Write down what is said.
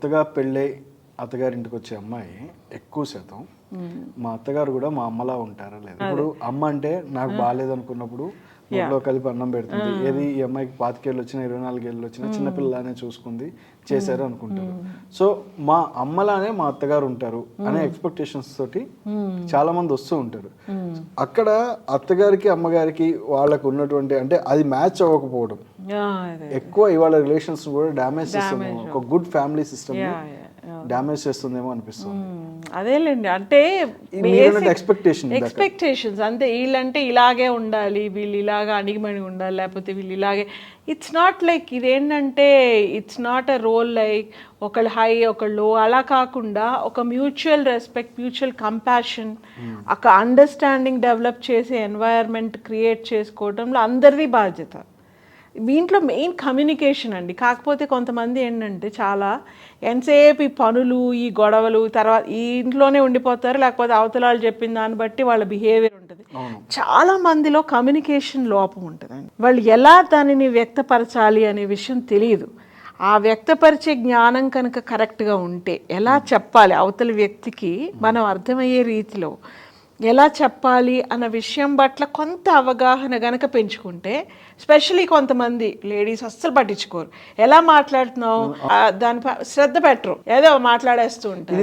కొత్తగా పెళ్ళై అత్తగారింటికి వచ్చే అమ్మాయి ఎక్కువ శాతం మా అత్తగారు కూడా మా అమ్మలా ఉంటారా లేదా? ఇప్పుడు అమ్మ అంటే నాకు బాగాలేదు అనుకున్నప్పుడు నోట్లో కలిపి అన్నం పెడుతుంది. ఏది ఈ అమ్మాయికి 25 ఏళ్ళు వచ్చినా 24 ఏళ్ళు వచ్చినా చిన్నపిల్లలానే చూసుకుంది చేశారు అనుకుంటారు. సో మా అమ్మలానే మా అత్తగారు ఉంటారు అనే ఎక్స్పెక్టేషన్స్ తోటి చాలా మంది వస్తూ ఉంటారు. అక్కడ అత్తగారికి అమ్మగారికి వాళ్ళకు ఉన్నటువంటి అంటే అది మ్యాచ్ అవ్వకపోవడం ఎక్కువ ఇవాళ రిలేషన్స్ కూడా డ్యామేజ్ చేస్తుంది. ఒక గుడ్ ఫ్యామిలీ సిస్టమ్ డ్యామేజ్ చేస్తుందేమో అనిపిస్తుంది. అదేలేండి, అంటే ఎక్స్పెక్టేషన్స్ అంతే. వీళ్ళంటే ఇలాగే ఉండాలి, వీళ్ళు ఇలాగా అణిగిమణి ఉండాలి, లేకపోతే వీళ్ళు ఇలాగే. ఇట్స్ నాట్ లైక్ ఇదేంటంటే it's not a role like ఒకళ్ళు హై ఒకళ్ళు లో అలా కాకుండా ఒక మ్యూచువల్ రెస్పెక్ట్, మ్యూచువల్ కంపాషన్, ఒక అండర్స్టాండింగ్ డెవలప్ చేసే ఎన్వైర్న్మెంట్ క్రియేట్ చేసుకోవడంలో అందరిది బాధ్యత. దీంట్లో మెయిన్ కమ్యూనికేషన్ అండి. కాకపోతే కొంతమంది ఏంటంటే చాలా ఎంతసేపు ఈ పనులు ఈ గొడవలు తర్వాత ఈ ఇంట్లోనే ఉండిపోతారు, లేకపోతే అవతల వాళ్ళు చెప్పిన దాన్ని బట్టి వాళ్ళ బిహేవియర్ ఉంటుంది. చాలా మందిలో కమ్యూనికేషన్ లోపం ఉంటుందండి. వాళ్ళు ఎలా దానిని వ్యక్తపరచాలి అనే విషయం తెలియదు. ఆ వ్యక్తపరిచే జ్ఞానం కనుక కరెక్ట్గా ఉంటే ఎలా చెప్పాలి అవతల వ్యక్తికి మనం అర్థమయ్యే రీతిలో ఎలా చెప్పాలి అన్న విషయం పట్ల కొంత అవగాహన గనక పెంచుకుంటే, స్పెషలీ కొంతమంది లేడీస్ అస్సలు పట్టించుకోరు. ఎలా మాట్లాడుతున్నావు దానిపై శ్రద్ధ పెట్టరు, ఏదో మాట్లాడేస్తూ ఉంటారు.